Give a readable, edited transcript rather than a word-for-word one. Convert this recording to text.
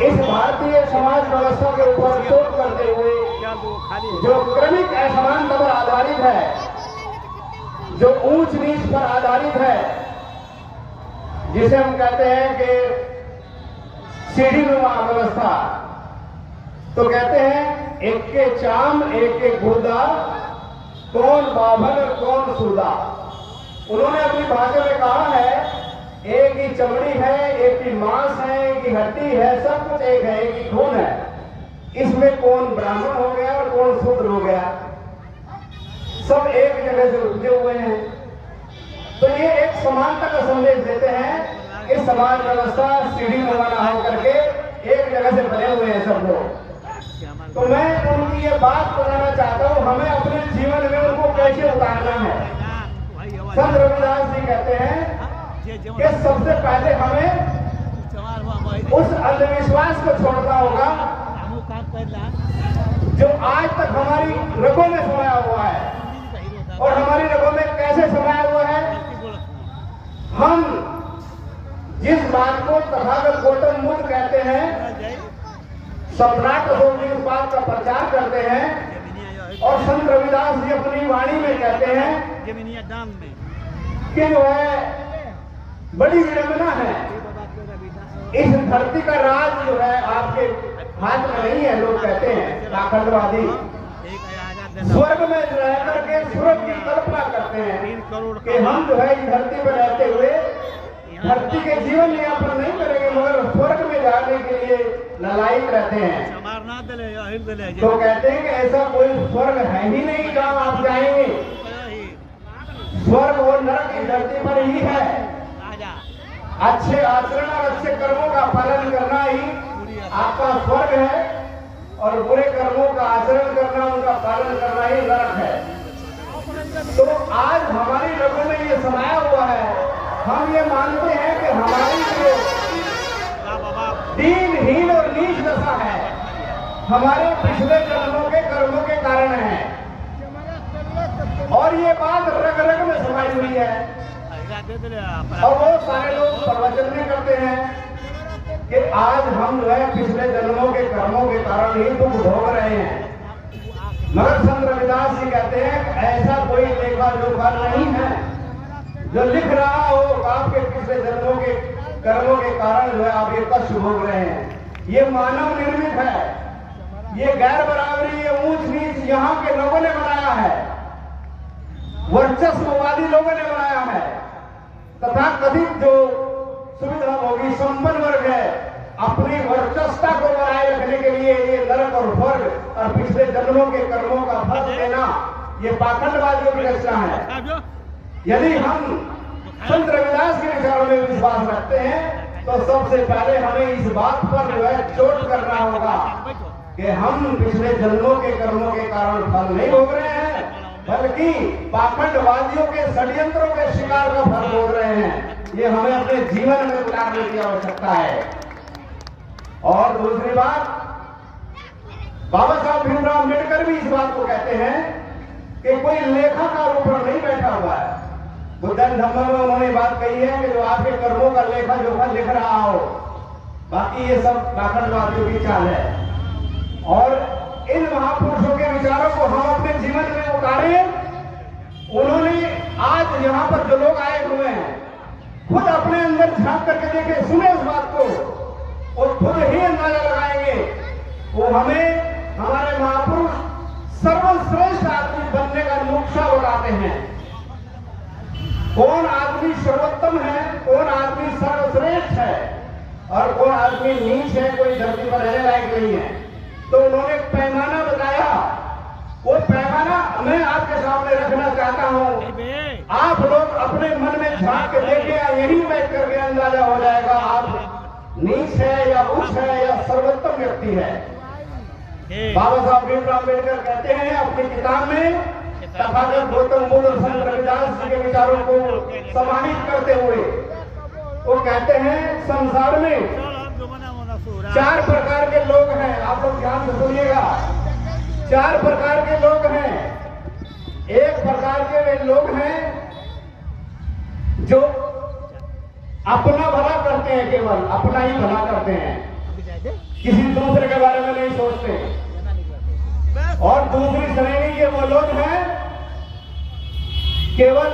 इस भारतीय समाज व्यवस्था के ऊपर चोट करते हुए जो क्रमिक असमानता पर आधारित है, जो ऊंच नीच पर आधारित है, जिसे हम कहते हैं कि सीढ़ीनुमा व्यवस्था, तो कहते हैं एक के चाम एक के गुर्दा, कौन बाभन और कौन सुरदा। उन्होंने अपनी भाषा में कहा है एक ही चमड़ी है, एक ही मांस है, एक ही हड्डी है, सब कुछ एक है, एक ही खून है। इसमें कौन ब्राह्मण हो गया और कौन शूद्र हो गया, सब एक जगह से उपजे हुए हैं। तो ये एक समानता का संदेश देते हैं कि समाज व्यवस्था सीढ़ीनुमा ना हो करके एक जगह से बने हुए हैं सब लोग। तो मैं उनकी ये बात बताना चाहता हूँ, हमें अपने जीवन में उनको कैसे उतारना है। संत रविदास जी कहते हैं कि सबसे पहले हमें उस अंधविश्वास को छोड़ना होगा जो आज तक हमारी रगों में समाया हुआ है। और हमारी रगों में कैसे समाया हुआ है? हम जिस बात को तथागत गौतम बुद्ध कहते हैं, सम्राट अशोक जी इस बात का प्रचार करते हैं और संत रविदास जी अपनी वाणी में कहते हैं कि जो है बड़ी विडंबना है, इस धरती का राज जो है आपके हाथ में नहीं है। लोग कहते हैं पाखंडवादी स्वर्ग में रह करके स्वर्ग की कल्पना करते हैं कि हम जो है इस धरती पर रहते हुए धरती के जीवन यापन नहीं करेंगे, मगर स्वर्ग में जाने के लिए ललायित रहते हैं। तो कहते हैं कि ऐसा कोई स्वर्ग है ही नहीं जहाँ आप जाएंगे। स्वर्ग और नरक इस धरती पर ही है। अच्छे आचरण और अच्छे कर्मों का पालन करना ही आपका स्वर्ग है और बुरे कर्मों का आचरण करना, उनका पालन करना ही नरक है। तो आज हमारी रगों में ये समाया हुआ है। हम ये मानते हैं कि हमारी जो दीनहीन और नीच दशा है हमारे पिछले जन्मों के कर्मों के कारण है, और ये बात रग रग में समाई हुई है। और वो सारे लोग प्रवचन में करते हैं कि आज हम जो है पिछले जन्मों के कर्मों के कारण ही दुख भोग रहे हैं। मगर संत रविदास जी कहते हैं ऐसा कोई लेखा जोखा नहीं है जो लिख रहा हो आपके पिछले जन्मों के कर्मों के कारण जो है आप ये कष्ट भोग रहे हैं। ये मानव निर्मित है, ये गैर बराबरी, ये ऊंच नीच यहाँ के लोगों ने बनाया है, वर्चस्ववादी लोगों ने बनाया है। तथा कथित जो सुविधा होगी संपन्न वर्ग है, अपनी वर्चस्वता को बनाए रखने के लिए ये नरक और स्वर्ग और पिछले जन्मों के कर्मों का फल देना, ये पाखंडवादियों की रचना है। यदि हम संत रविदास के विचारों में विश्वास रखते हैं तो सबसे पहले हमें इस बात पर जो है चोट करना होगा कि हम पिछले जन्मों के कर्मों के कारण फल नहीं भोग रहे हैं, बल्कि पाखंडवादियों के षड्यंत्रों के शिकार का फल भोग रहे हैं। ये हमें अपने जीवन में उतारने की आवश्यकता है। और दूसरी बात, बाबा साहब भीमराव अम्बेडकर भी इस बात को कहते हैं कि कोई लेखाकार ऊपर नहीं बैठा हुआ है। बुद्धन धम्म में उन्होंने बात कही है कि जो आपके कर्मों का लेखा जोखा लिख रहा हो, बाकी ये सब पाखंडवादियों की चाल है। और इन महापुरुषों के विचारों को हम अपने जीवन में उतारें। उन्होंने आज यहाँ पर जो लोग आए हुए हैं खुद अपने अंदर झांक करके देखे, सुने उस बात को और खुद ही अंदाजा लगाएंगे। वो हमें हमारे महापुरुष सर्वश्रेष्ठ आदमी बनने का नुक्शा बताते हैं। कौन आदमी सर्वोत्तम है, कौन आदमी सर्वश्रेष्ठ है और कौन आदमी नीच है, कोई धरती पर रहने लायक नहीं है। तो उन्होंने पैमाना बताया, वो पैमाना मैं आपके सामने रखना चाहता हूँ। आप लोग अपने मन में झांक के देखें, यही बैठ करके अंदाजा हो जाएगा आप नीच है या उच्च है या सर्वोत्तम व्यक्ति है। बाबा साहब भीमराव अम्बेडकर कहते हैं अपनी किताब में तथागत गौतम बुद्ध और संत रविदास जी के विचारों को समाहित करते हुए वो कहते हैं संसार में 4 प्रकार के लोग हैं। आप लोग ध्यान से सुनिएगा, 4 प्रकार के लोग हैं। एक प्रकार के वे लोग हैं जो अपना भला करते हैं, केवल अपना ही भला करते हैं। किसी दूसरे के बारे में नहीं सोचते। और दूसरी श्रेणी के वो लोग हैं केवल